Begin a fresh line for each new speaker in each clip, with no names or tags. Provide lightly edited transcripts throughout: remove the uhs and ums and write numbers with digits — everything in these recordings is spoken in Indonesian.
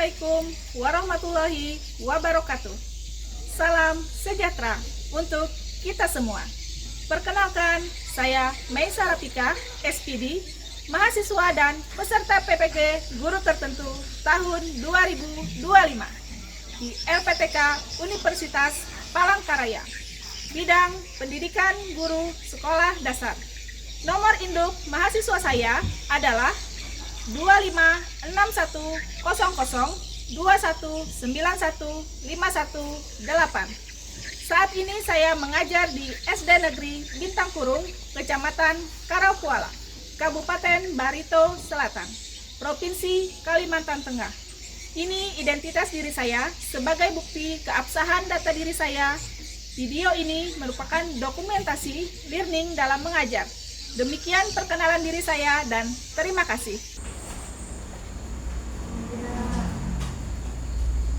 Assalamualaikum warahmatullahi wabarakatuh. Salam sejahtera untuk kita semua. Perkenalkan, saya Meisa Rafika, SPD, mahasiswa dan peserta PPG Guru Tertentu tahun 2025 di LPTK Universitas Palangkaraya, bidang pendidikan guru sekolah dasar. Nomor induk mahasiswa saya adalah 25610021915158. Saat ini saya mengajar di SD Negeri Bintang Kurung, Kecamatan Karawakuala, Kabupaten Barito Selatan, Provinsi Kalimantan Tengah. Ini identitas diri saya sebagai bukti keabsahan data diri saya. Video ini merupakan dokumentasi learning dalam mengajar. Demikian perkenalan diri saya dan terima kasih.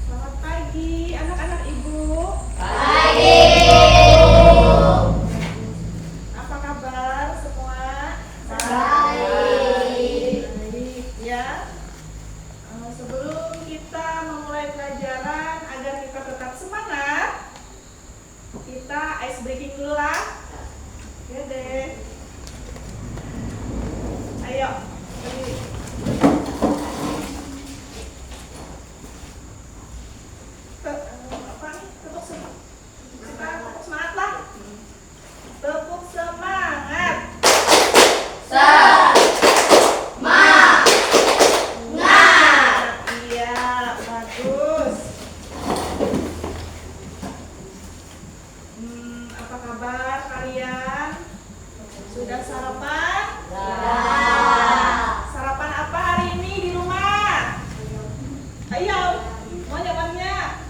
Selamat pagi anak-anak ibu.
Pagi.
Apa kabar semua?
Baik.
Baik ya. Sebelum kita memulai pelajaran agar kita tetap semangat, kita ice breaking dulu lah. Oke deh. Ayo, berdiri. Tepuk semangat lah. Tepuk semangat. Iya, bagus. Apa kabar kalian? Sudah sarapan? Sarapan apa hari ini di rumah? Ayo, mau jawabnya.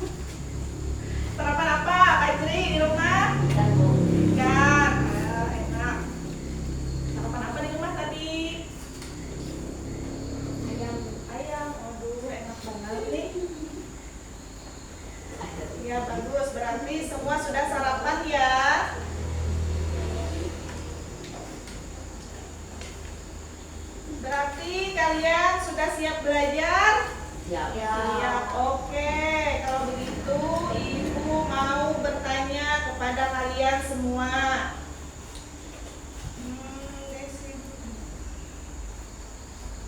Sarapan apa, Kak Jri, di rumah? Ikan. Enak. Sarapan apa di rumah tadi? Ayam. Aduh, enak banget nih. Ya, bagus. Berarti semua sudah sarapan ya. Berarti kalian sudah siap belajar? Siap. Oke. Kalau begitu, Ibu mau bertanya kepada kalian semua.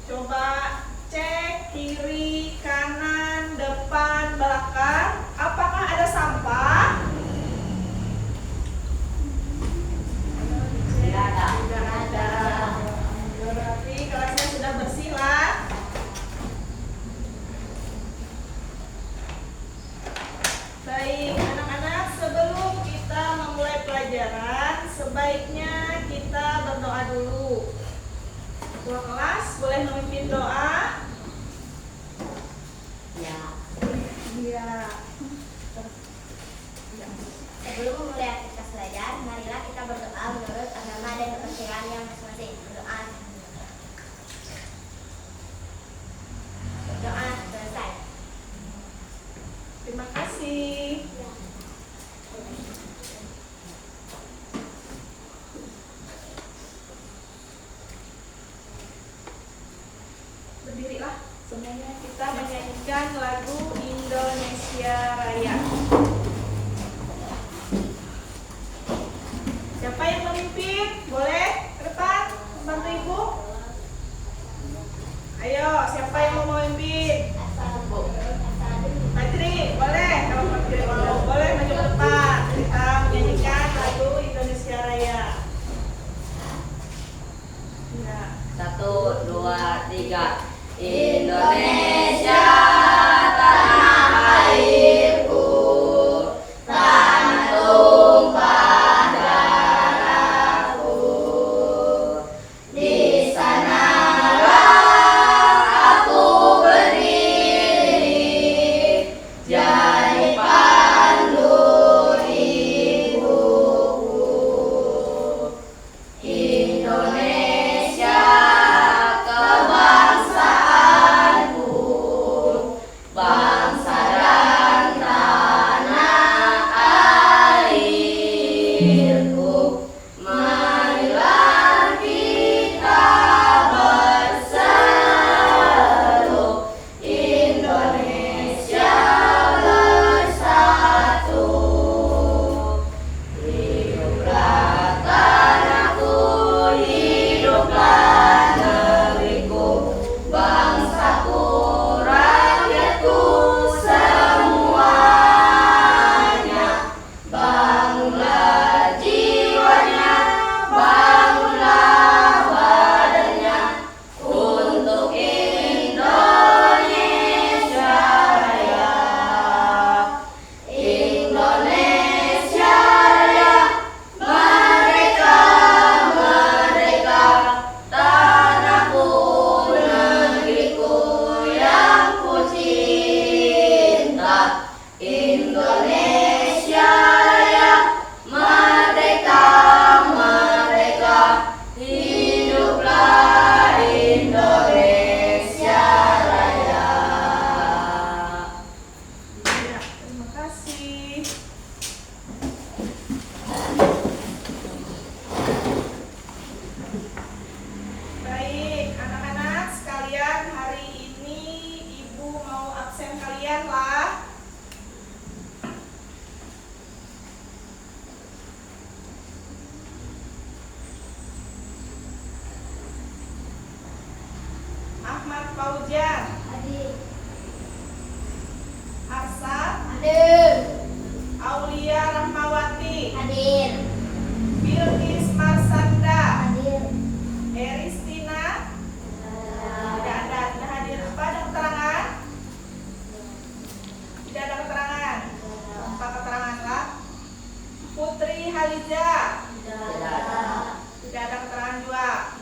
Coba cek kiri, kanan, depan, belakang. Apakah ada sampah?
Tidak ada.
Tidak ada. Berarti kelasnya sudah bersih lah. Baik, anak-anak, sebelum kita memulai pelajaran, sebaiknya kita berdoa dulu. Ketua kelas boleh memimpin doa?
Ya.
Iya.
Sebelum memulai aktivitas belajar, marilah kita berdoa menurut agama dan kepercayaan yang masing-masing. Berdoa. Doa selesai.
Terima kasih. Berdirilah semuanya, kita menyanyikan lagu Indonesia Raya. Siapa yang memimpin? Boleh ke depan bantu ibu. Ayo, siapa yang mau memimpin? Fajri, boleh. Kalau Fajri mau, boleh maju ke depan. Kita menyanyikan lagu Indonesia Raya. Ya.
1, 2, 3. Indonesia tanah airku, tanah tumpah darahku. Di sanalah aku berdiri, jadi pandu ibuku. Indonesia kebangsaanku, bangsa dan tanah airku. Marilah kita berseru Indonesia.
Perhatianlah. Ahmad Fauzan,
Hadir.
Arsad,
Hadir.
Aulia Rahmawati,
Hadir.
Bilkis Marsanda,
Hadir.
Eristina, tidak hadir. Pada keterangan? Tidak ada keterangan. Tanpa keterangan lah. Putri Haliza, tidak ada keterangan juga.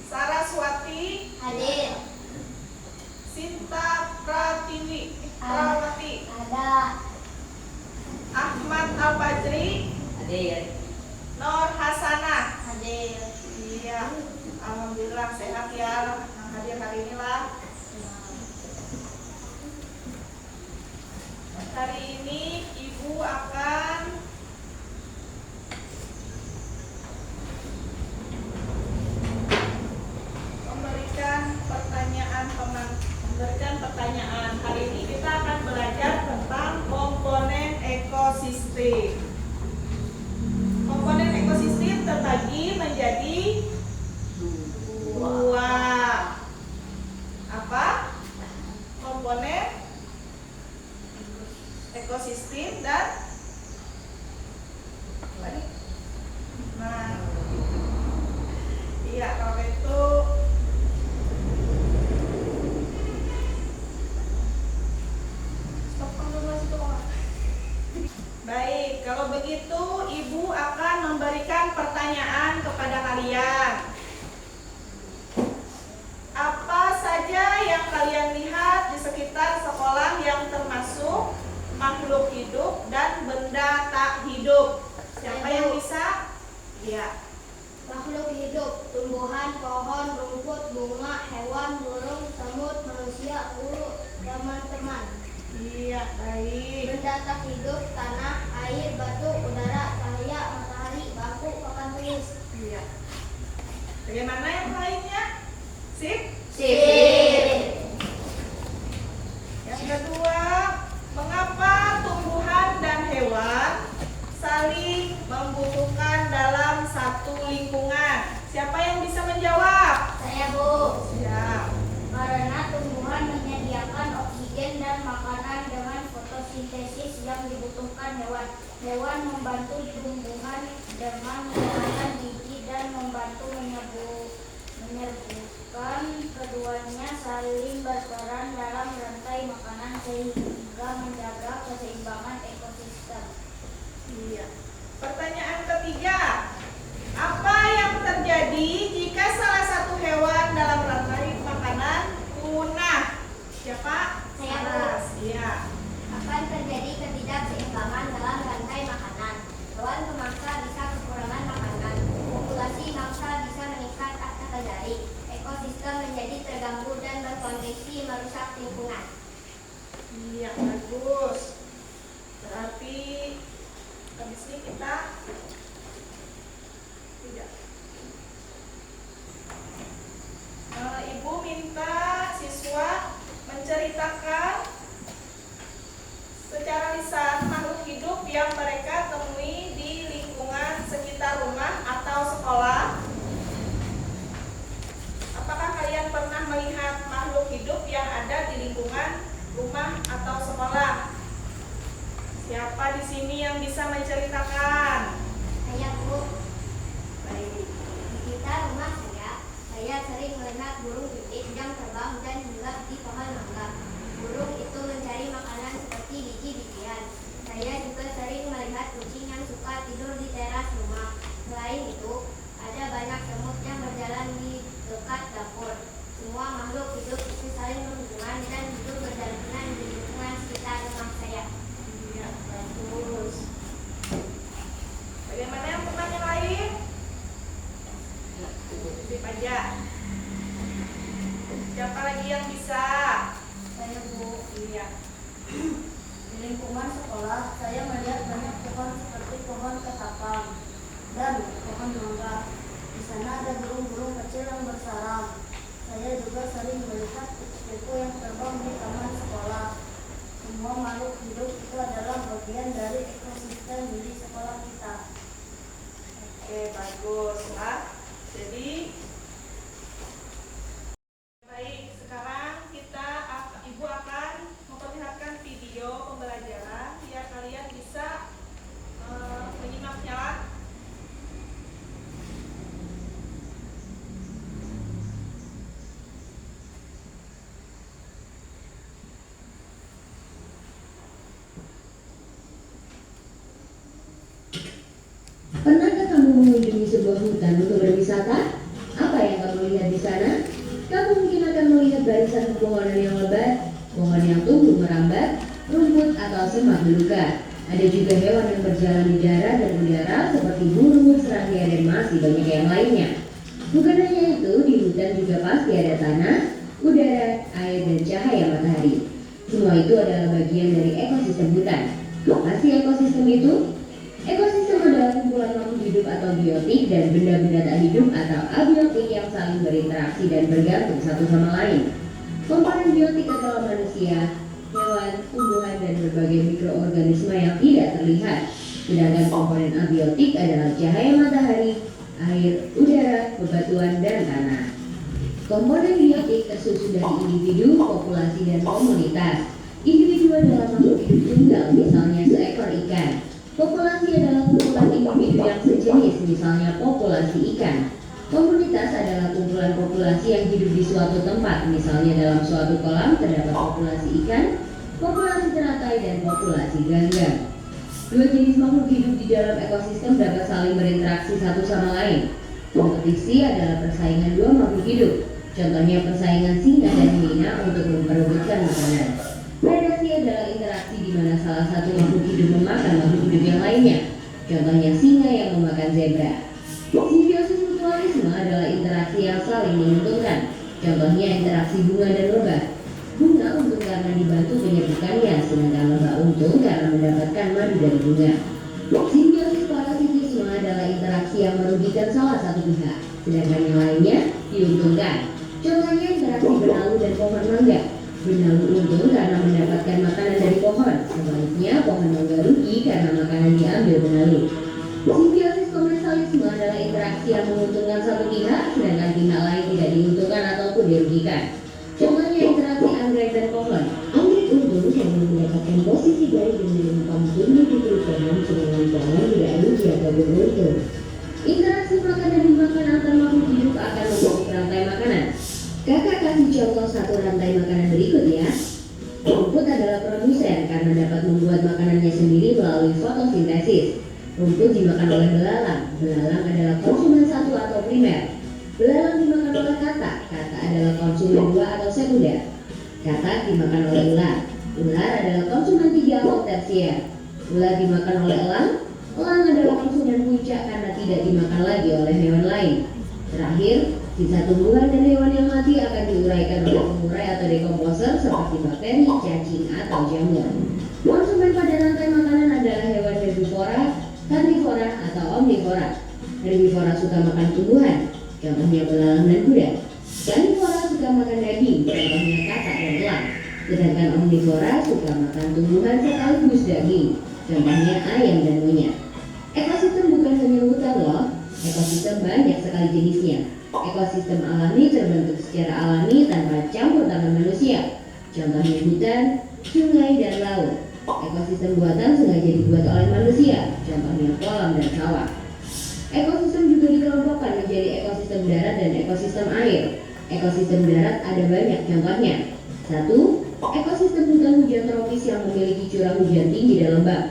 Saraswati,
Hadir.
Sinta Prawati,
Ada.
Ahmad Al-Fajri,
Hadir.
Nur Hasanah.
Hadir.
Iya, alhamdulillah sehat ya yang hadir hari ini lah. Hari ini Ibu akan memberikan pertanyaan. Hari ini kita akan belajar tentang komponen ekosistem. Komponen ekosistem terbagi menjadi dua. Apa? Komponen ekosistem dan lagi. Nah, iya kalau itu stop dulu situ Pak. Baik, kalau begitu Ibu akan memberikan pertanyaan kepada kalian. Apa saja yang kalian lihat di sekitar sekolah yang termasuk makhluk hidup dan benda tak hidup? Siapa yang bisa? Ya.
Makhluk hidup, tumbuhan, pohon, rumput, bunga, hewan, burung, semut, manusia, guru, teman-teman.
Iya, baik.
Benda tak hidup, tanah, air, batu, udara, cahaya, matahari, bangku, papan tulis.
Iya. Bagaimana yang lainnya? Sip?
Sip.
Yang kedua, mengapa tumbuhan dan hewan saling membutuhkan dalam satu lingkungan? Siapa yang bisa menjawab?
Saya Bu.
Siap.
Karena tumbuhan menyediakan oksigen dan makanan dengan fotosintesis yang dibutuhkan hewan. Hewan membantu tumbuhan dengan mengeluarkan biji dan membantu menyerbukan. Keduanya saling berperan dalam rantai makanan sehingga menjaga keseimbangan ekosistem.
Iya. Pertanyaan ketiga, apa yang terjadi jika salah satu hewan dalam rantai makanan punah? Siapa?
Saya, Bu.
Saras. Iya.
Akan terjadi ketidakseimbangan dalam rantai makanan. Hewan pemangsa bisa kekurangan makanan. Populasi mangsa bisa meningkat atau terjadi. Ekosistem menjadi terganggu dan berpotensi merusak lingkungan.
Iya, bagus. Berarti habis ini kita tidak. Ibu minta siswa menceritakan secara lisan makhluk hidup yang mereka temui di lingkungan sekitar rumah atau sekolah. Apakah kalian pernah melihat makhluk hidup yang ada di lingkungan rumah atau sekolah? Siapa di sini yang bisa menceritakan?
Saya, Bu.
Baik.
Di sekitar rumah saya sering melihat burung pipit yang terbang dan hinggap di pohon mangga. Burung itu mencari makanan seperti biji-bijian. Saya juga sering melihat kucing yang suka tidur di teras rumah. Selain itu, ada banyak semut yang berjalan di dekat dapur. Semua makhluk hidup itu saling berhubungan dan hidup berdampingan di lingkungan sekitar rumah saya.
Iya, bagus. Bagaimana yang pertanyaan lain? Sip aja. Siapa lagi yang bisa?
Saya, Bu.
Iya.
Di lingkungan sekolah, saya melihat banyak pohon seperti pohon ketapang dan pohon mangga. Di sana ada burung-burung kecil yang bersarang. Saya juga sering melihat kupu-kupu yang terbang di taman sekolah.
sebuah hutan untuk berwisata? Apa yang kamu lihat di sana? Kamu mungkin akan melihat barisan pepohonan yang lebat, pohon yang tumbuh merambat, rumput atau semak belukar. Ada juga hewan yang berjalan di darat dan udara seperti burung, serangga, dan masih banyak yang lainnya. Bukan hanya itu, di hutan juga pasti ada tanah, udara, air, dan cahaya matahari. Semua itu adalah bagian dari ekosistem hutan. Apa sih ekosistem itu? Ekosistem adalah kumpulan makhluk hidup atau biotik dan benda-benda tak hidup atau abiotik yang saling berinteraksi dan bergantung satu sama lain. Komponen biotik adalah manusia, hewan, tumbuhan, dan berbagai mikroorganisme yang tidak terlihat. Sedangkan komponen abiotik adalah cahaya matahari, air, udara, bebatuan, dan tanah. Komponen biotik tersusun dari individu, populasi, dan komunitas. Individu adalah makhluk hidup tunggal, misalnya seekor ikan. Populasi adalah kumpulan individu yang sejenis, misalnya populasi ikan. Komunitas adalah kumpulan populasi yang hidup di suatu tempat, misalnya dalam suatu kolam terdapat populasi ikan, populasi teratai, dan populasi ganggang. Dua jenis makhluk hidup di dalam ekosistem dapat saling berinteraksi satu sama lain. Kompetisi adalah persaingan dua makhluk hidup. Contohnya persaingan singa dan hina untuk memperebutkan makanan. Predasi adalah interaksi di mana salah satu makhluk hidup memakan makhluk hidup yang lainnya. Contohnya singa yang memakan zebra. Simbiosis mutualisme adalah interaksi yang saling menguntungkan. Contohnya interaksi bunga dan lebah. Bunga untung karena dibantu penyebukannya, sedangkan lebah untung karena mendapatkan madu dari bunga. Simbiosis parasitisme adalah interaksi yang merugikan salah satu pihak, sedangkan yang lainnya diuntungkan. Contohnya interaksi benalu dan pohon mangga. Benalu untung karena mendapatkan makanan dari pohon, sebaliknya pohon mangga rugi karena makanan diambil benalu. Simbiosis komensalisme adalah interaksi yang menguntungkan satu pihak, sedangkan pihak lain tidak diuntungkan ataupun dirugikan. Contohnya interaksi anggrek dan pohon. Anggrek untung karena mendapatkan posisi baik dan menyimpan tumbuh di perut pohon, sedangkan pohon tidak rugi atau beruntung. Interaksi makan dan dimakan antar makhluk hidup akan membentuk rantai makanan. Kakak kasih contoh satu rantai makanan berikut ya. Rumput adalah produsen karena dapat membuat makanannya sendiri melalui fotosintesis. Rumput dimakan oleh belalang. Belalang adalah konsumen satu atau primer. Belalang dimakan oleh katak. Katak adalah konsumen dua atau sekunder. Katak dimakan oleh ular. Ular adalah konsumen tiga atau tersier. Ular dimakan oleh elang. Elang adalah konsumen puncak karena tidak dimakan lagi oleh hewan lain. Terakhir, sisa tumbuhan dan hewan yang mati akan diuraikan oleh pengurai atau dekomposer seperti bakteri, cacing, atau jamur. Konsumen pada rantai makanan adalah hewan herbivora, karnivora, atau omnivora. Herbivora suka makan tumbuhan, contohnya belalang dan kuda. Karnivora suka makan daging, contohnya katak dan elang. Sedangkan omnivora suka makan tumbuhan sekaligus daging, contohnya ayam dan monyet. Ekosistem bukan hanya hutan loh, ekosistem banyak sekali jenisnya. Ekosistem alami terbentuk secara alami tanpa campur tangan manusia. Contohnya hutan, sungai, dan laut. Ekosistem buatan sengaja dibuat oleh manusia. Contohnya kolam dan sawah. Ekosistem juga dikelompokkan menjadi ekosistem darat dan ekosistem air. Ekosistem darat ada banyak contohnya. 1. Ekosistem hutan hujan tropis yang memiliki curah hujan tinggi dan lembab.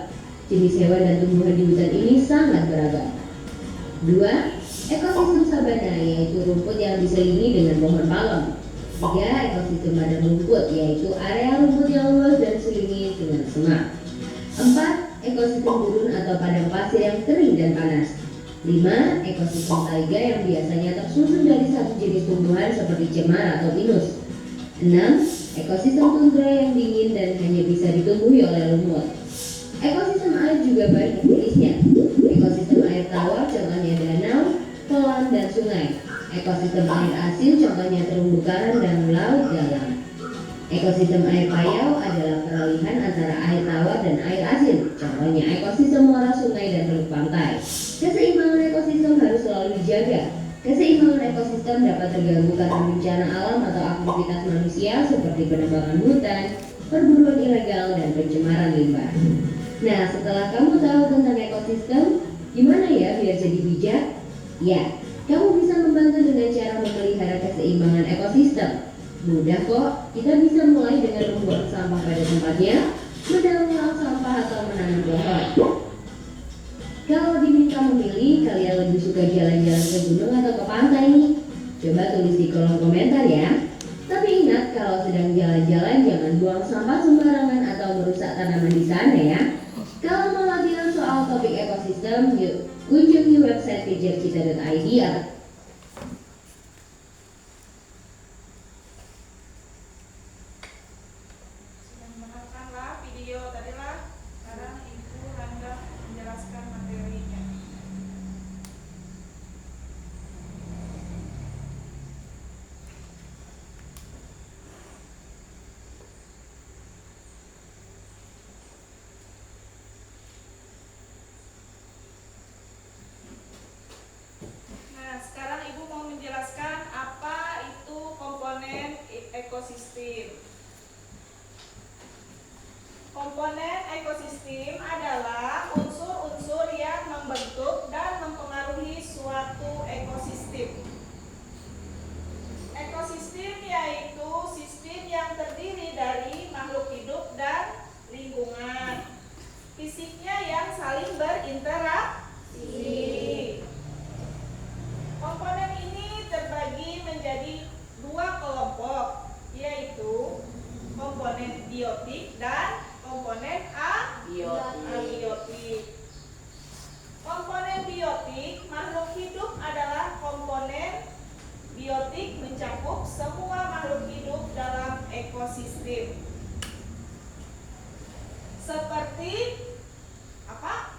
Jenis hewan dan tumbuhan di hutan ini sangat beragam. 2. Ekosistem sabana, yaitu rumput yang diselimuti dengan pohon palem. 3. Ekosistem padang rumput, yaitu area rumput yang luas dan diselimuti dengan semak. 4. Ekosistem gurun atau padang pasir yang kering dan panas. 5. Ekosistem taiga yang biasanya tersusun dari satu jenis tumbuhan seperti cemara atau pinus. 6. Ekosistem tundra yang dingin dan hanya bisa ditumbuhi oleh lumut. Ekosistem air juga banyak jenisnya. Ekosistem air tawar contohnya danau, kolam, dan sungai. Ekosistem air asin contohnya terumbu karang dan laut dalam. Ekosistem air payau adalah peralihan antara air tawar dan air asin. Contohnya ekosistem muara sungai dan teluk pantai. Keseimbangan ekosistem harus selalu dijaga. Keseimbangan ekosistem dapat terganggu karena bencana alam atau aktivitas manusia seperti penebangan hutan, perburuan ilegal, dan pencemaran limbah. Nah, setelah kamu tahu tentang ekosistem, gimana ya biar jadi bijak? Ya, kamu bisa membantu dengan cara memelihara keseimbangan ekosistem. Mudah kok, kita bisa mulai dengan membuang sampah pada tempatnya, mendaur ulang sampah atau menanam pohon. Kalau diminta memilih, kalian lebih suka jalan-jalan ke gunung atau ke pantai nih? Coba tulis di kolom komentar ya. Tapi ingat kalau sedang jalan-jalan jangan buang sampah sembarangan atau merusak tanaman di sana ya. Kalau mau latihan soal topik ekosistem, yuk kunjungi website kejarcita.id atau
Sudah mendengarkanlah video tadilah. Sekarang Ibu hendak menjelaskan materinya. Nah, sekarang Ibu mau menjelaskan apa itu komponen ekosistem. Komponen ekosistem adalah unsur-unsur yang membentuk dan mempengaruhi suatu ekosistem. Ekosistem yaitu sistem yang terdiri dari makhluk hidup dan lingkungan fisiknya yang saling berinteraksi. Komponen ini terbagi menjadi dua kelompok, yaitu komponen biotik dan komponen abiotik. Komponen biotik, makhluk hidup adalah komponen biotik mencakup semua makhluk hidup dalam ekosistem. Seperti apa?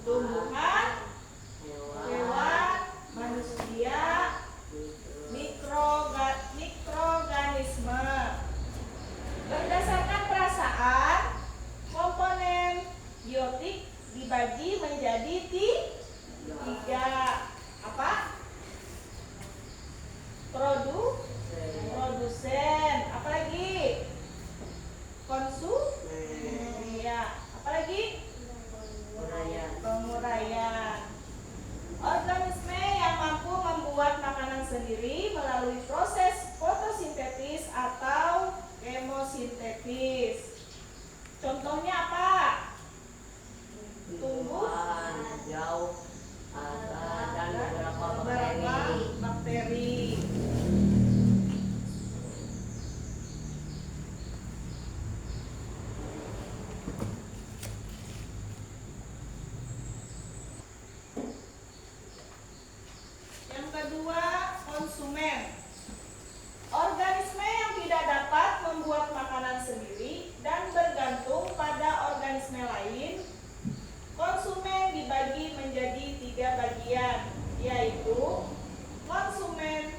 Tumbuhan, hewan, manusia, mikroorganisme. Berdasarkan perasaan, komponen biotik dibagi menjadi tiga. Apa? Produsen. Apalagi? Konsumen. Ya. Apalagi? Penguraian. Organisme yang mampu membuat makanan sendiri melalui proses fotosintesis atau kemosintesis. Contohnya apa? Tumbuhan,
jauh dan beberapa
bakteri. Yang kedua, konsumen. Organisme yang tidak dapat membuat makanan sendiri dan bergantung pada organisme lain. Konsumen dibagi menjadi tiga bagian, yaitu konsumen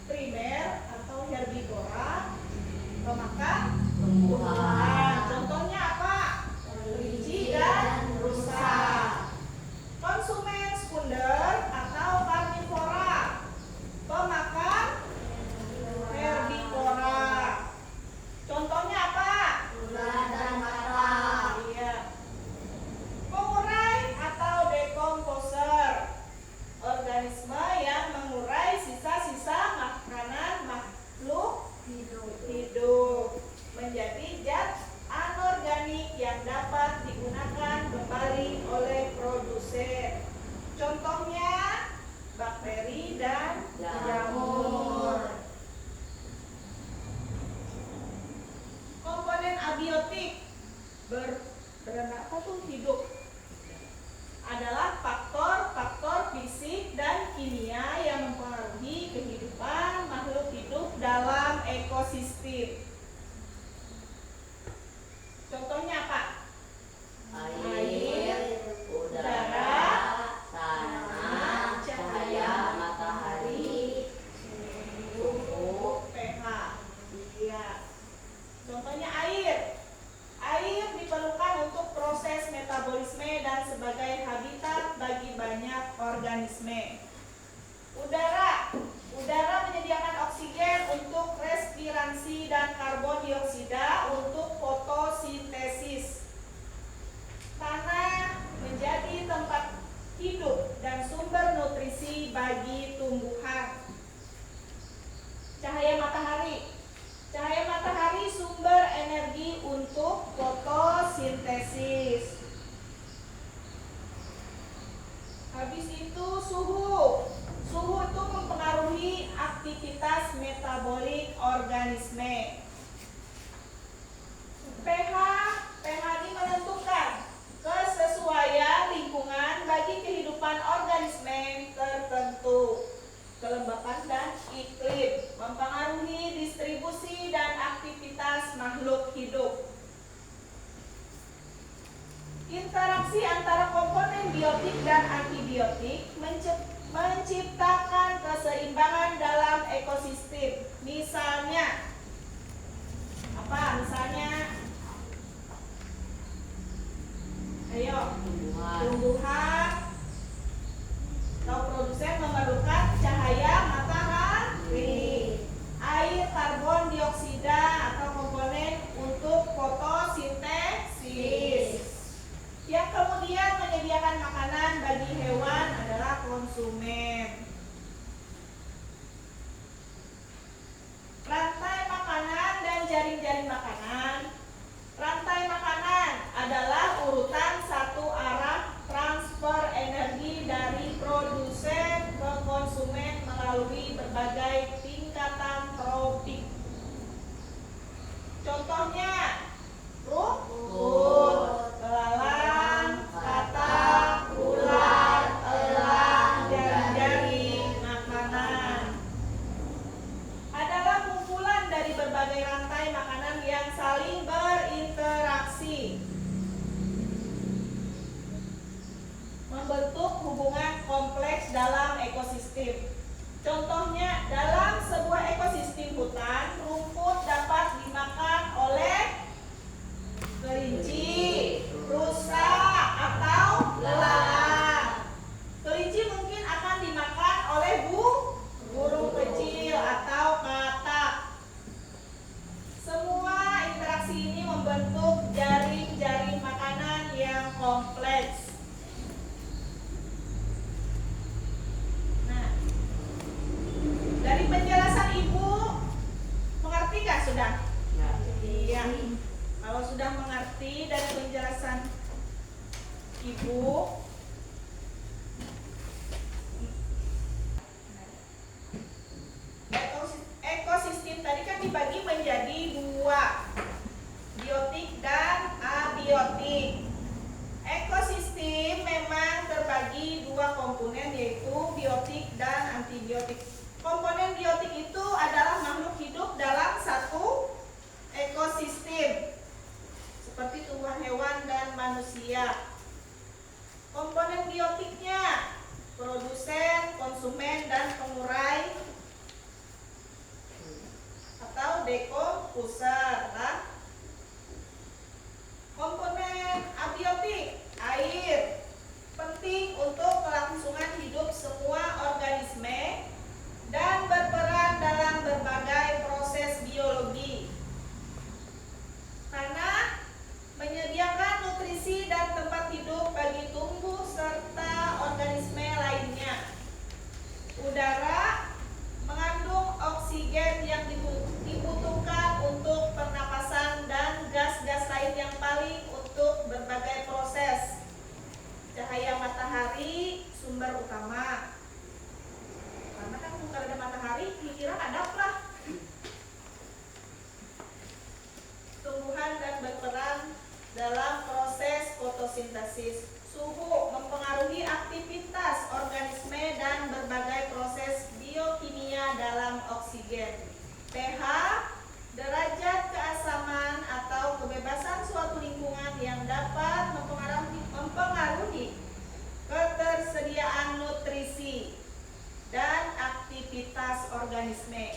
primer atau herbivora, pemakan tumbuhan. Contohnya apa? Kelinci dan rusa. Konsumen sekunder atau karnivora, pemakan herbivora. Contohnya apa?
Ular dan bata.
Iya. Pengurai atau dekomposer, organisme yang mengurai sisa-sisa makanan makhluk hidup menjadi zat anorganik yang dapat digunakan kembali oleh produsen. Contohnya bakteri dan jamur. Komponen abiotik hidup adalah faktor-faktor fisik dan kimia yang mempengaruhi kehidupan makhluk hidup dalam ekosistem. Contohnya apa?
air, udara, tanah, cahaya matahari, suhu,
pH. Iya. Contohnya air. Air diperlukan untuk proses metabolisme dan sebagai habitat bagi banyak organisme. Udara. Udara menyediakan oksigen untuk respirasi dan karbon dioksida untuk fotosintesis. Tanah menjadi tempat hidup dan sumber nutrisi bagi tumbuhan. Cahaya matahari. Cahaya matahari sumber energi untuk fotosintesis. Habis itu suhu. metabolik organisme. pH ini menentukan kesesuaian lingkungan bagi kehidupan organisme tertentu. Kelembapan dan iklim mempengaruhi distribusi dan aktivitas makhluk hidup. Interaksi antara komponen biotik dan antibiotik menciptakan keseimbangan dalam ekosistem. Misalnya, apa? Misalnya, ayo, tumbuhan atau produsen memerlukan cahaya matahari, air, karbon dioksida atau komponen untuk fotosintesis. Yang kemudian menyediakan makanan bagi hewan adalah konsumen. Rantai makanan dan jaring-jaring makanan. Rantai makanan adalah urutan satu arah transfer energi dari produsen ke konsumen melalui berbagai tingkatan tropik. Contohnya, rumput, belalang, katak, ular, elang, jaring-jaring makanan adalah kumpulan dari berbagai rantai makanan yang saling berinteraksi, membentuk hubungan kompleks dalam ekosistem. Contohnya, dalam sebuah ekosistem hutan, rumput dapat dimakan oleh kelinci, rusa, atau belalang. Kelinci mungkin akan dimakan oleh burung kecil atau katak. Semua interaksi ini membentuk jaring-jaring makanan yang kompleks. Nah, dari penjelasan Ibu, mengerti nggak sudah? Iya. Kalau sudah mengerti dari penjelasan Ibu, ekosistem tadi kan dibagi menjadi dua, biotik dan abiotik. Ekosistem memang terbagi dua komponen, yaitu biotik dan antibiotik. Komponen biotik itu adalah makhluk hidup dalam satu ekosistem, seperti tumbuhan, hewan, dan manusia. Komponen biotiknya produsen, konsumen, dan pengurai atau dekomposer. Komponen abiotik, air, penting untuk kelangsungan hidup semua organisme dan berperan dalam berbagai proses biologi, karena menyediakan nutrisi dan tempat hidup bagi tumbuh serta organisme lainnya. Udara mengandung oksigen yang dibutuhkan untuk pernapasan dan gas-gas lain yang paling untuk berbagai proses. Cahaya matahari sumber utama, karena kan kalau ada matahari pikiran adaplah. Tumbuhan dan berperan dalam proses fotosintesis. Suhu mempengaruhi aktivitas organisme dan berbagai proses biokimia dalam oksigen. pH, derajat keasaman atau kebebasan suatu lingkungan yang dapat mempengaruhi ketersediaan nutrisi dan aktivitas organisme.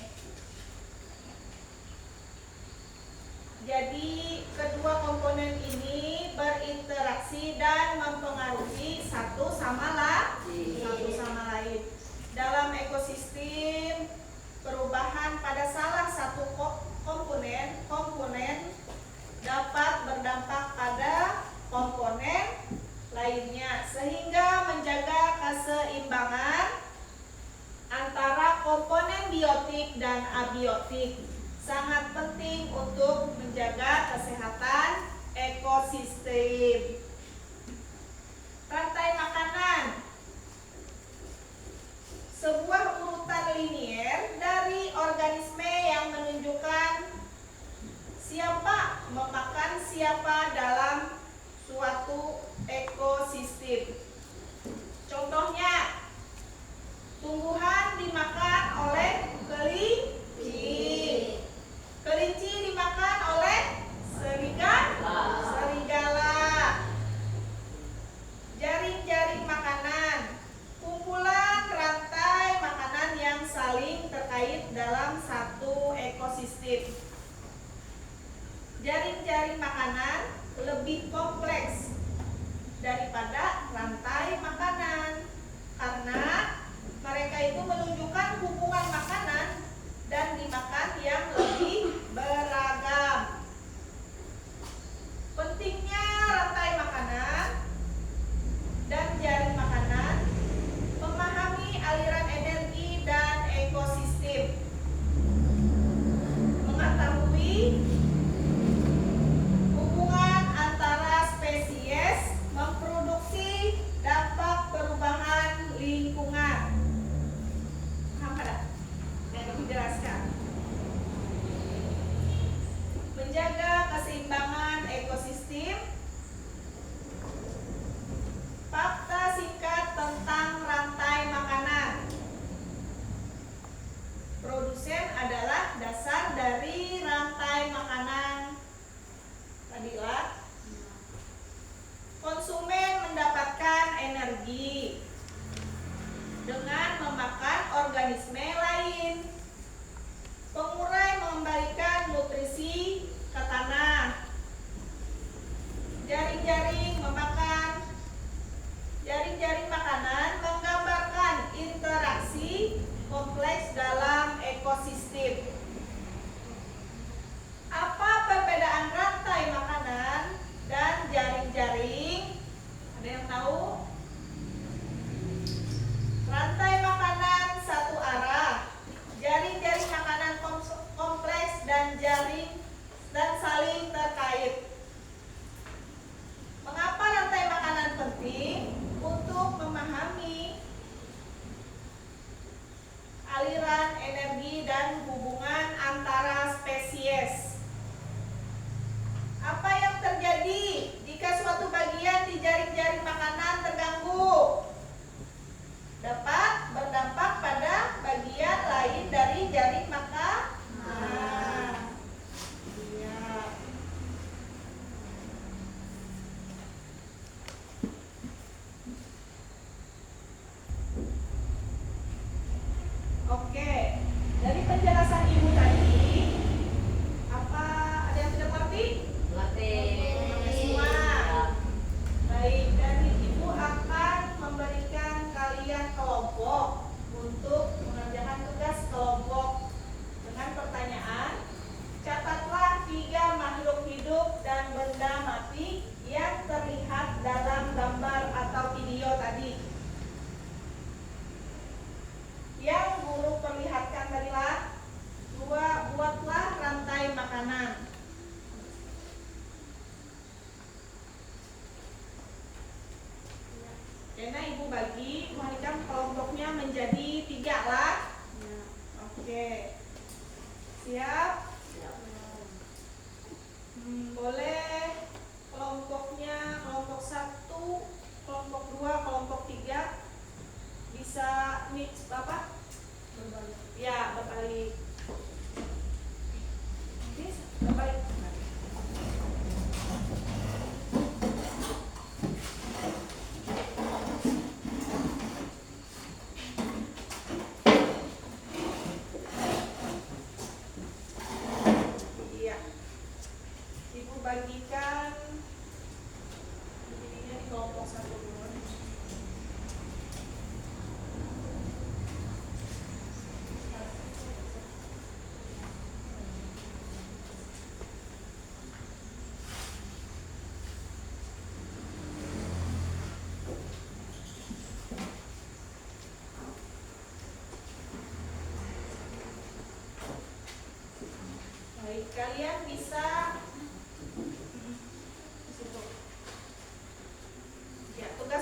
Jadi kedua komponen ini berinteraksi dan mempengaruhi satu sama lain. Dalam ekosistem, perubahan pada salah satu komponen dapat berdampak pada komponen lainnya, sehingga menjaga keseimbangan antara komponen biotik dan abiotik sangat penting untuk menjaga kesehatan ekosistem. Rantai makanan, sebuah urutan linier dari organisme siapa dalam suatu ekosistem. Contohnya, tumbuhan dimakan oleh kelinci. Kelinci dimakan oleh serigala. Jaring-jaring makanan, kumpulan rantai makanan yang saling terkait dalam satu ekosistem. Jaring-jaring makanan lebih kompleks daripada rantai makanan karena mereka itu menunjukkan hubungan makanan dan dimakan yang lebih beragam. Pentingnya rantai makanan dan jaring makanan, memahami aliran energi dan ekosistem, mengetahui hubungan antara spesies, memproduksi dampak perubahan lingkungan. Paham tidak? Yang dijelaskan. Menjaga keseimbangan ekosistem. Fakta singkat tentang rantai makanan. Produsen adalah dasar dari rantai makanan. Tadilah konsumen mendapatkan energi dengan memakan organisme lain. Pengurai mengembalikan nutrisi ke tanah. Jaring-jaring makanan menggambarkan interaksi kompleks dalam ekosistem. Apa perbedaan rantai makanan dan jaring-jaring? Ada yang tahu? Rantai makanan satu arah, jaring-jaring makanan kompleks dan saling terkait. Mengapa rantai makanan penting? Untuk memahami aliran energi dan hubungan antara spesies. Apa yang terjadi jika suatu bagian di jaring-jaring makanan terganggu? Dapat berdampak pada bagian lain dari jaring makanan. Iya. Oke, dari penjelasan ibu tadi, apa ada yang sudah mengerti? Semua. Baik, dari ibu akan memberikan kalian kelompok untuk mengerjakan tugas kelompok dengan pertanyaan. Catatlah 3 makhluk hidup dan benda mati yang terlihat dalam gambar atau video tadi. Yang guru perlihatkan tadilah, buatlah rantai makanan. Karena ibu bagi Monica kelompoknya menjadi 3 lah. Oke. Siap? Boleh kelompoknya kelompok 1, kelompok 2, kelompok 3 bisa mix apa? Berbalik. Ya, berbalik. Bisa berbalik. Iya. Ibu bagikan jadinya di kelompok 1 dulu. Baik, kalian bisa ya, tugas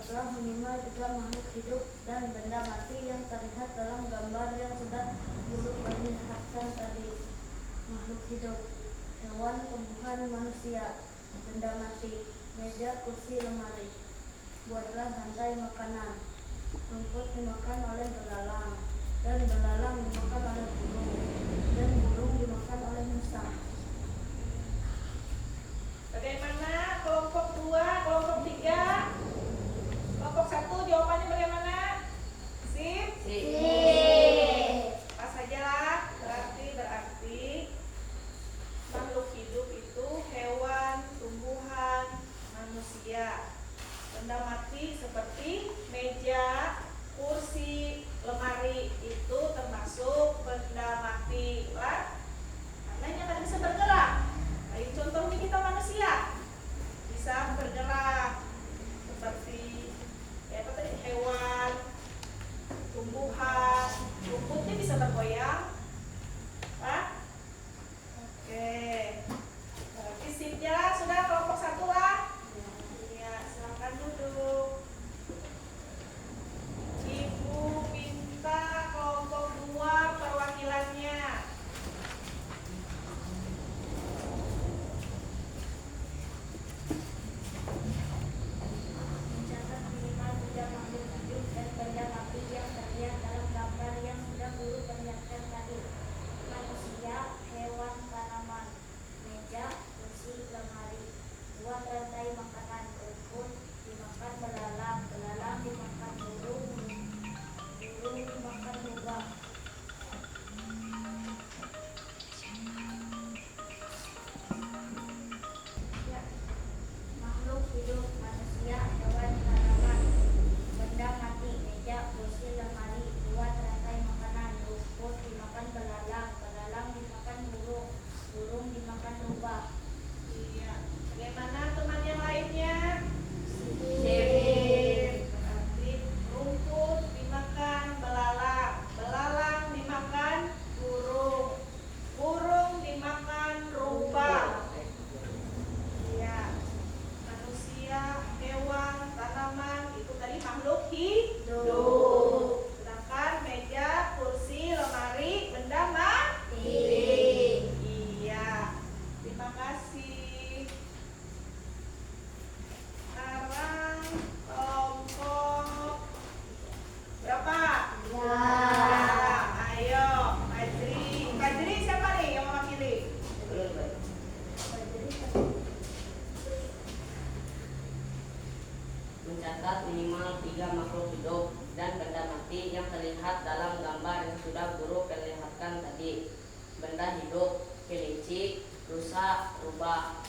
Buatlah minimal 3 makhluk hidup dan benda mati yang terlihat dalam gambar yang sudah Guru perlihatkan tadi. Makhluk hidup: hewan, tumbuhan, manusia. Benda mati: meja, kursi, lemari. Buatlah rantai makanan. Rumput dimakan oleh belalang, dan belalang dimakan oleh burung, dan burung dimakan oleh musang.
Bagaimana kelompok 2, kelompok 3? Kelompok 1 jawabannya bagaimana? Sip? Pas saja lah. Berarti makhluk hidup itu hewan, tumbuhan, manusia. Benda mati seperti meja, kursi, lemari itu termasuk benda mati lah. Karena kan bisa bergerak. Lain contohnya kita manusia bisa bergerak seperti hewan, tumbuhan, rumputnya bisa bergoyang. Pak? Oke. Berarti sipnya lah, sudah kelompok 1 lah. Ya, silakan duduk. Ibu minta kelompok 2 perwakilannya.
Mencatat minimal 3 makhluk hidup dan benda mati yang terlihat dalam gambar yang sudah Guru perlihatkan tadi. Manusia, hewan, tanaman. Meja, kursi, lemari. Buat rantai makanan. Rumput dimakan belalang, belalang dimakan burung, burung dimakan lubang. Ya. Makhluk hidup: manusia, hewan, tanaman. Benda mati: meja, kursi, lemari. Buat rantai makanan. Rumput dimakan belalang, belalang dimakan burung, burung dimakan lubang.
Iya. Bagaimana teman yang lainnya?
Sip.
Berarti rumput dimakan belalang, belalang dimakan burung, burung dimakan rubah. Iya. Manusia, hewan, tanaman itu tadi makhluk hidup. Sedangkan meja, kursi, lemari benda mati. Iya. Terima kasih. Sekarang kelompok berapa? Ayo, Fajri. Fajri siapa nih yang mewakili?
Mencatat minimal 3 makhluk hidup dan benda mati yang terlihat dalam gambar yang sudah Guru perlihatkan tadi. Benda hidup: kelinci, rusa, rubah.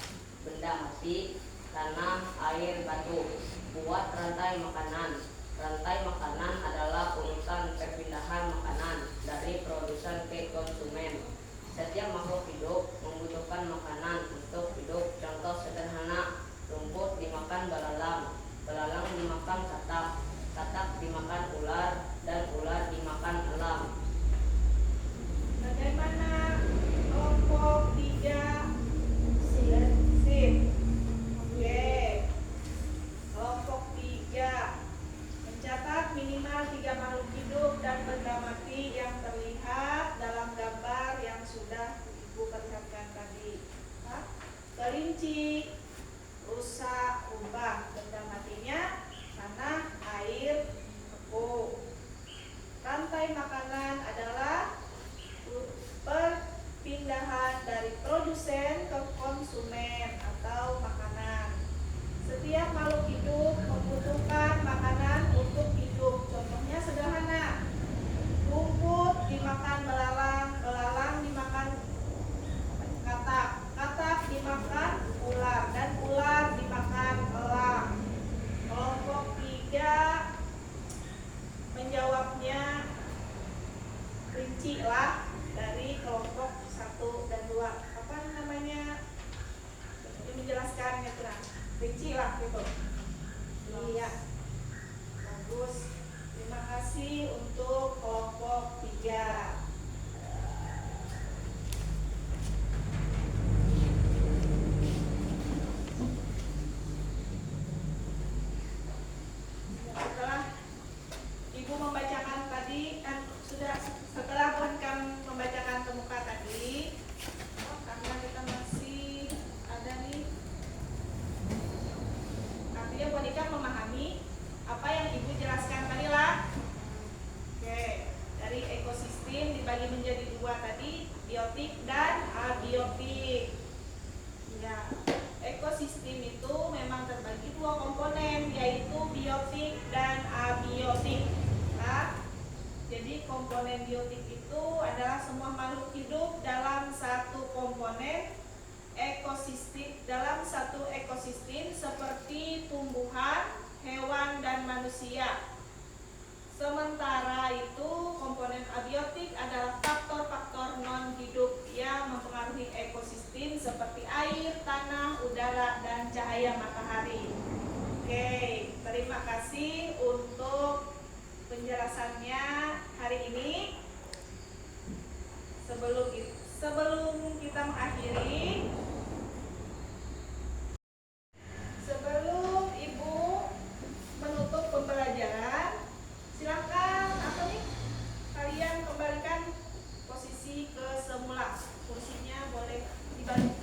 Benda mati: tanah, air, batu. Buat rantai makanan. Rantai makanan adalah urutan perpindahan makanan dari produsen ke konsumen. Setiap makhluk hidup membutuhkan makanan untuk hidup. Contoh sederhana: rumput dimakan belalang, belalang dimakan katak, katak dimakan ular, dan ular dimakan elang.
Bagaimana kelompok 3? Sip. Oke. Kelompok 3 mencatat minimal 3 makhluk hidup dan benda mati yang terlihat dalam gambar yang sudah Ibu perlihatkan tadi. Kelinci, rusa, rubah. Benda matinya tanah, air, tepung. Rantai makanan adalah perpindahan dari produsen ke konsumen atau makanan. Setiap makhluk hidup membutuhkan makanan untuk hidup. Contohnya sederhana: rumput dimakan belalang, belalang dimakan katak, katak dimakan ular, dan ular dimakan elang. Kelompok 3 menjawabnya rinci lah dari kelompok 1 dan 2. Apa namanya? Ini menjelaskannya terang. Rinci lah gitu. Iya. Bagus. Terima kasih untuk kelompok 3. komponen biotik itu adalah semua makhluk hidup dalam satu komponen ekosistem, dalam satu ekosistem seperti tumbuhan, hewan, dan manusia. Sementara itu, komponen abiotik adalah faktor-faktor non-hidup yang mempengaruhi ekosistem seperti air, tanah, udara, dan cahaya matahari. Oke, terima kasih untuk penjelasannya hari ini. Sebelum kita mengakhiri, sebelum Ibu menutup pembelajaran, silakan kalian kembalikan posisi ke semula. Kursinya boleh dibalik.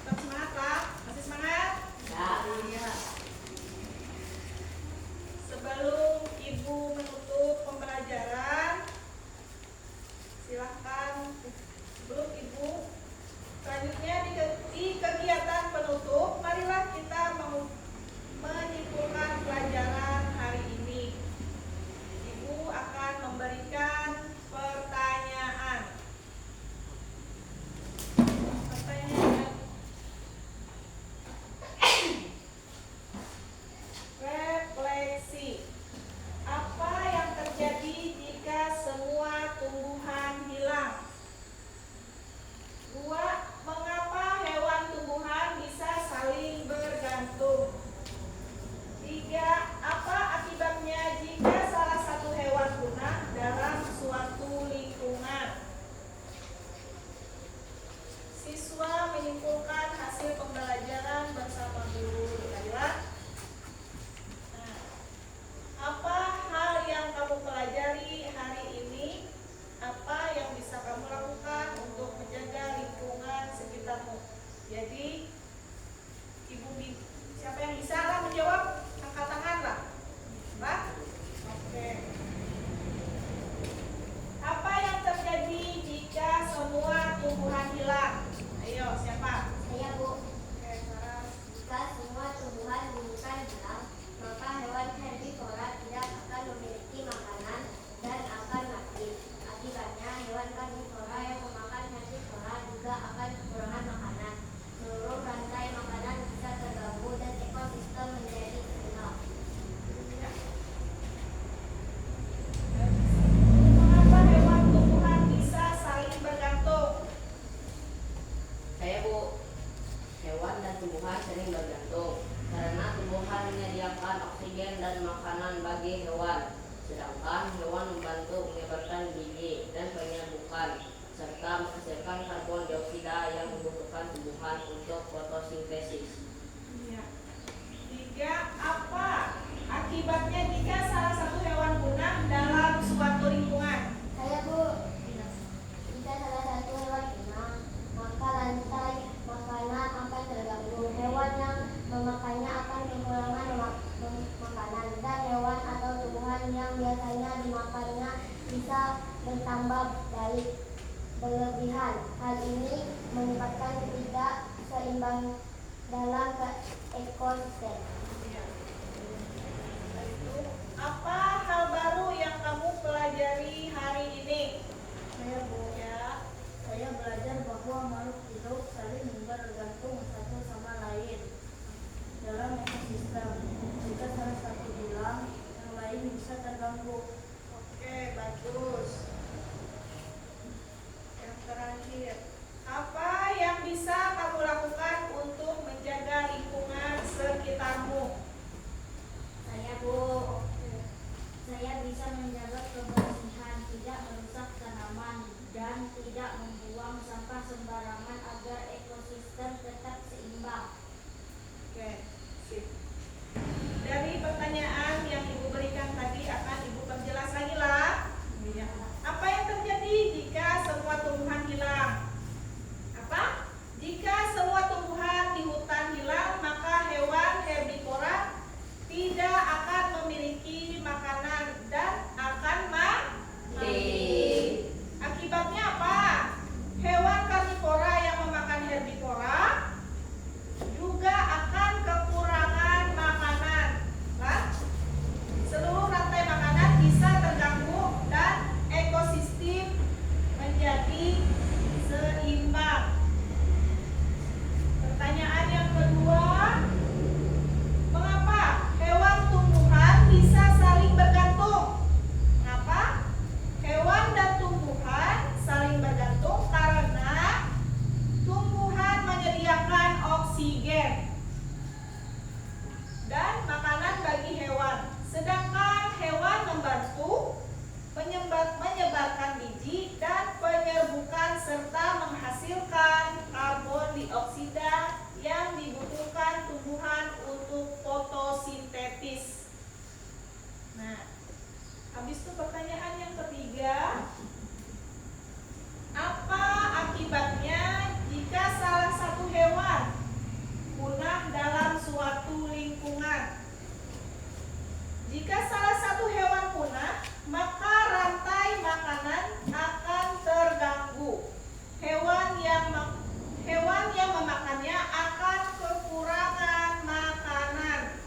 Tetap semangat lah, masih semangat?
Ya.
Iya. Sebelum Ibu menutup pembelajaran, silahkan sebelum Ibu selanjutnya di kegiatan penutup, marilah kita menyimpulkan pelajaran hari ini. Ibu akan memberikan pertanyaan. Refleksi. Apa yang terjadi jika semua tumbuhan hilang? 2. Mengapa hewan tumbuhan bisa saling bergantung? 3. Apa akibatnya jika salah satu hewan punah dalam suatu lingkungan? Siswa menyimpulkan hasil pembelajaran bersama guru Laila. Nah, apa hal yang kamu pelajari hari ini? Apa yang bisa kamu lakukan untuk menjaga lingkungan sekitarmu? Jadi, siapa yang bisa lah menjawab? Angkat tangan lah. Pak? Oke. Apa yang terjadi jika semua tumbuhan hilang? Ayo, siapa?
Saya, Bu.
Oke, Sarah.
Jika semua tumbuhan di hutan hilang, maka hewan herbivora tidak akan memiliki makanan dan akan mati. Akibatnya, hewan karnivora yang memakan herbivora juga akan kekurangan makanan. Seluruh rantai makanan bisa terganggu dan ekosistem menjadi seimbang.
Mengapa hewan tumbuhan bisa saling bergantung?
Saya, Bu. Hewan dan tumbuhan sering bergantung karena tumbuhan menyediakan oksigen dan makanan bagi hewan, sedangkan hewan membantu menyebarkan biji dan penyerbukan serta menghasilkan karbon dioksida yang dibutuhkan tumbuhan untuk fotosintesis.
Iya. 3. Apa akibatnya jika salah satu hewan punah dalam suatu lingkungan?
Saya, Bu. Jika salah satu hewan hilang, maka rantai makanan akan terganggu. Hewan yang memakannya akan kekurangan makanan dan hewan atau tumbuhan yang biasanya dimakannya bisa bertambah baik berlebihan. Hal ini menyebabkan seimbang dalam ekosistem.
Iya. Apa hal baru yang kamu pelajari hari ini?
Saya, Bu.
Ya.
Saya belajar bahwa makhluk hidup saling bergantung satu sama lain dalam ekosistem. Jika salah satu hilang, yang lain bisa terganggu.
Oke, bagus. Yang terakhir, apa yang bisa kamu lakukan untuk menjaga lingkungan sekitarmu?
Saya, Bu. Saya bisa menjaga kebersihan, tidak merusak tanaman, dan tidak membuang sampah sembarangan agar ekosistem tetap seimbang.
Oke, sip. Dari pertanyaan yang Ibu berikan tadi akan Ibu perjelas lagi lah. Iya. Apa yang terjadi jika semua tumbuhan hilang? Apa? Jika semua tumbuhan di hutan hilang, maka hewan herbivora tidak akan memiliki makanan dan akan mati. Akibatnya apa? Jika salah satu hewan punah, maka rantai makanan akan terganggu. Hewan yang memakannya akan kekurangan makanan.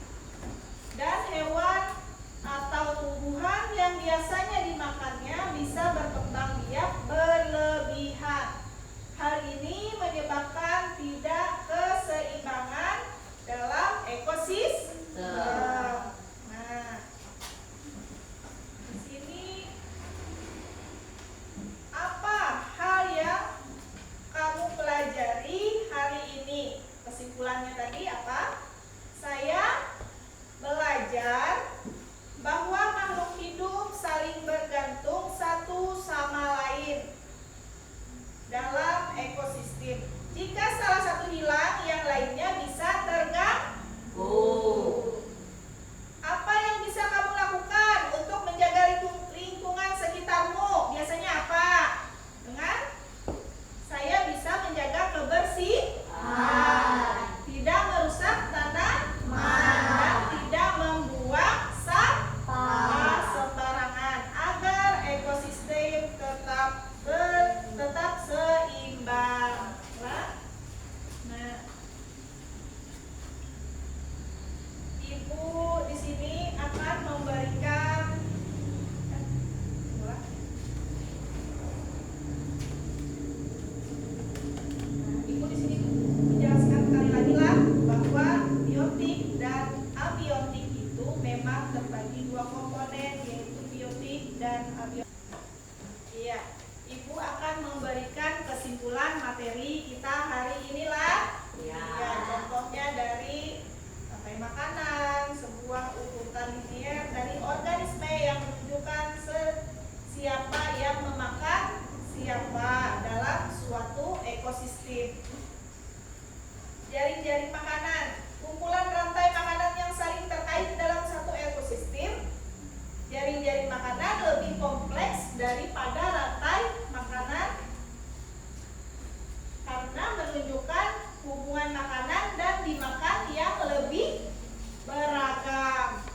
Dan hewan atau tumbuhan yang biasanya dimakannya bisa berkembang biak berlebihan. Hal ini menyebabkan tidak keseimbangan dalam ekosistem. Nah, di sini apa hal yang kamu pelajari hari ini? Kesimpulannya tadi apa? Saya belajar bahwa makhluk hidup saling bergantung satu sama lain dalam ekosistem. Jika salah satu hilang, yang lainnya bisa terganggu. Apa yang bisa kamu lakukan untuk menjaga lingkungan sekitarmu? Biasanya apa? Dengan saya bisa menjaga kebersihan, tidak merusak tanaman, dan tidak membuang sampah sembarangan agar ekosistem tetap seimbang. Nah, Ibu di sini akan memberikan Ibu di sini menjelaskan sekali lagi lah bahwa biotik dan abiotik itu memang terbagi dua komponen, yaitu biotik dan abiotik. Iya, Ibu akan memberikan kesimpulan materi kita hari inilah. Ya, contohnya dari rantai makanan, sebuah urutan linier dari organisme yang menunjukkan siapa yang memakan siapa dalam suatu ekosistem. Jaring-jaring makanan, kumpulan rantai makanan yang saling terkait dalam satu ekosistem. Jaring-jaring makanan lebih kompleks daripada rantai makanan karena menunjukkan hubungan makanan dan dimakan yang lebih beragam.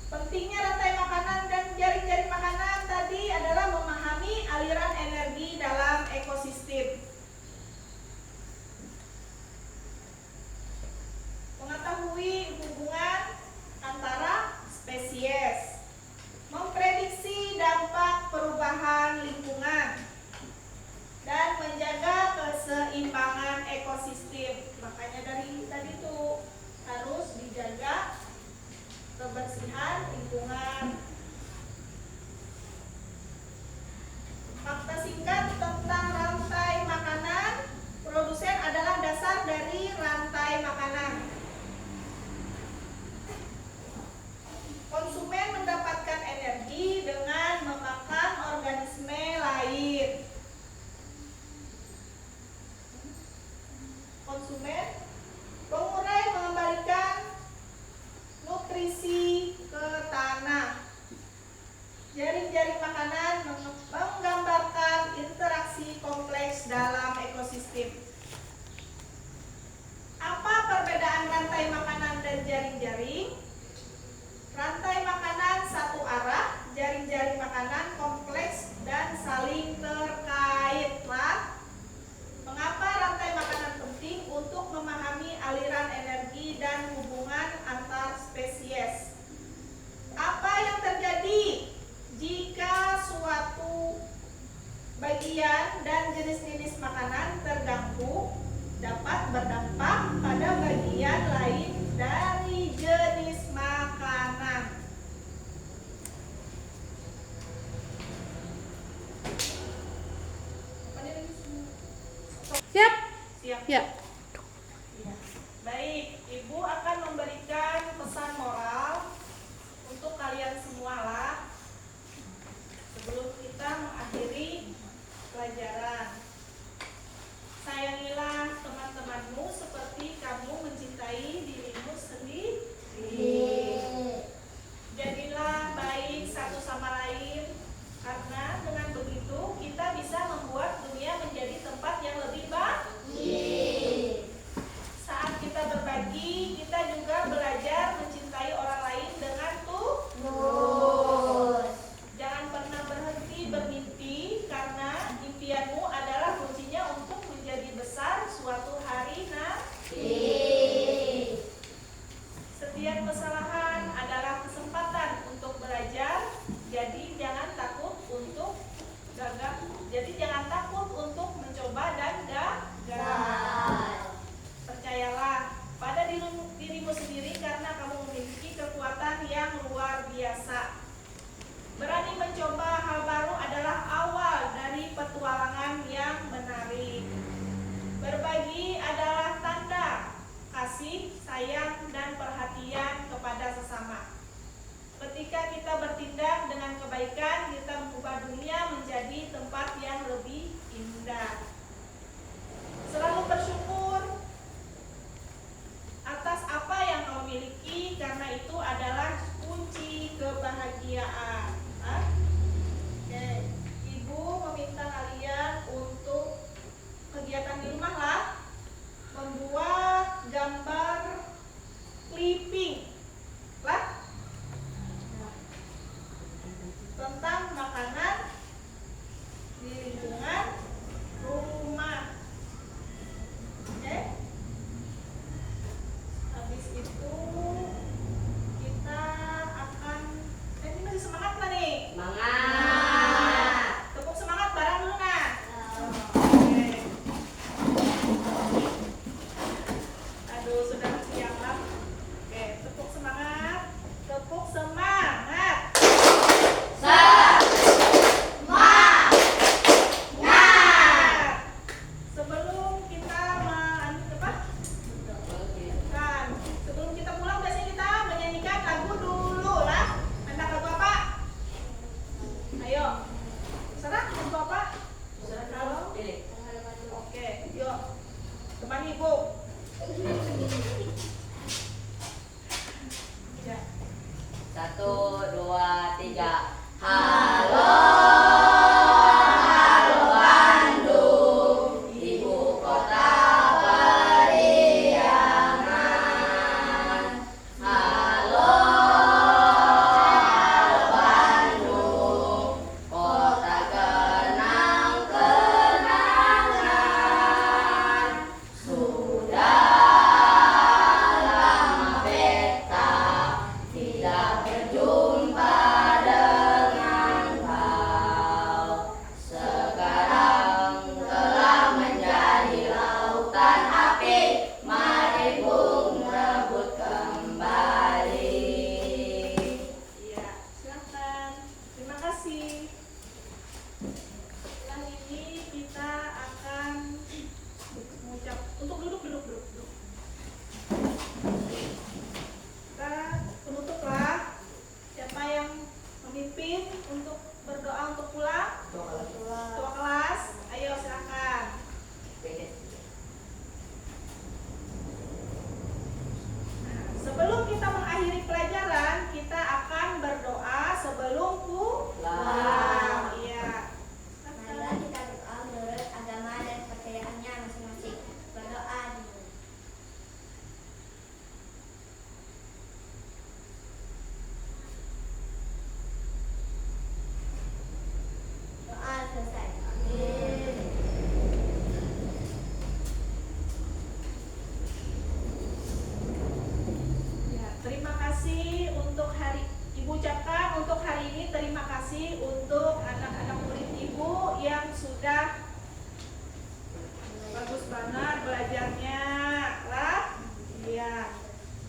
Pentingnya rantai makanan dan jaring-jaring makanan tadi adalah memahami aliran energi dalam ekosistem. Mengetahui hubungan antara spesies, memprediksi dampak perubahan lingkungan, dan menjaga keseimbangan ekosistem. Makanya dari tadi tuh harus dijaga kebersihan lingkungan. Fakta singkat tentang rantai makanan. Produsen adalah dasar dari rantai makanan. Konsumen mendapatkan energi dengan memakan organisme lain. Konsumen, pengurai mengembalikan nutrisi ke tanah. Jaring-jaring makanan menggambarkan interaksi kompleks dalam ekosistem. Apa perbedaan rantai makanan dan jaring-jaring? Rantai makanan satu arah, jaring-jaring makanan kompleks dan saling terkait. Mengapa rantai makanan penting untuk memahami aliran energi dan hubungan antar spesies? Apa yang terjadi jika suatu bagian dan jenis-jenis makanan terganggu? Dapat berdampak pada bagian lain dari jenis makanan.
Siap?
Siap?
Ya.
Iya. Baik, Ibu akan memberikan pesan moral untuk kalian semua lah sebelum kita mengakhiri pelajaran. Sayangilah teman-temanmu seperti kamu mencintai dirimu sendiri. Jadilah baik satu sama lain, karena dengan begitu kita bisa membuat dunia menjadi tempat yang lebih baik. kebaikan, kita mengubah dunia menjadi tempat yang lebih indah. Selalu bersyukur atas apa yang kau miliki, karena itu adalah kunci kebahagiaan. Oke, Ibu meminta kalian untuk kegiatan di rumah lah, membuat gambar clipping lah tentang makanan di lingkungan rumah. Oke, habis itu kita akan ini masih semangat nggak nih?
Semangat.
Tepuk semangat bareng dulu nah. Oke. Aduh, sudah siap lah. Oke, tepuk semangat. Tepuk semangat. Sebelum kita kan, sebelum kita pulang biasanya kita menyanyikan lagu dulu lah. Anak lagu apa? Ayo. Serah lagu apa? Halo.
Pilih.
Oke, yuk. Temani Ibu. Ya.
1, 2, 3. Halo. Bandung, ibu kota periangan. Halo Bandung, kota kenang-kenangan. Sudah lama beta tidak berjumpa dengan kau. Sekarang telah menjadi lautan api, mari bung rebut kembali.
Iya, silakan. Terima kasih. Setelah ini kita akan mengucap untuk duduk. Kita penutuplah. Siapa yang memimpin untuk berdoa untuk pulang? Ketua kelas. Ayo silakan. Nah, sebelum kita mengakhiri pelajaran, kita akan berdoa sebelum pulang. Iya.
Marilah kita berdoa menurut agama dan kepercayaannya masing-masing. Berdoa dulu. Doa selesai.
Ya, terima kasih untuk hari Ibu ucapkan untuk hari ini. Terima kasih untuk anak-anak murid Ibu yang sudah bagus banget belajarnya lah. Iya.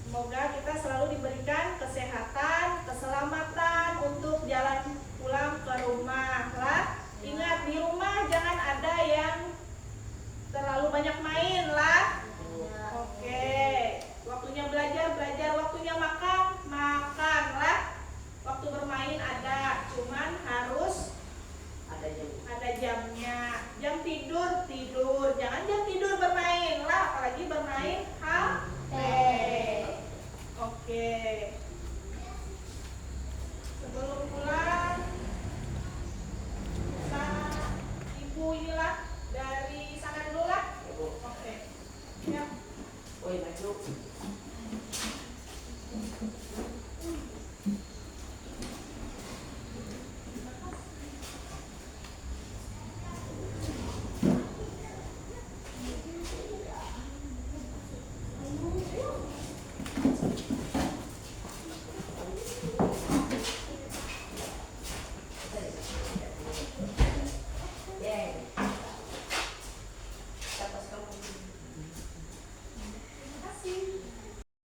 Semoga kita selalu diberikan kesehatan, keselamatan untuk jalan pulang ke rumah lah. Ingat, di rumah jangan ada yang terlalu banyak main lah. Oke, waktunya belajar, waktunya makan lah. Waktu bermain ada, cuman harus ada jamnya. Jam tidur, jangan jam tidur bermain lah, apalagi bermain HP. Oke. Sebelum pulang, Ibu inilah dari sana dulu lah. Oke. Ya.
Woi, maju.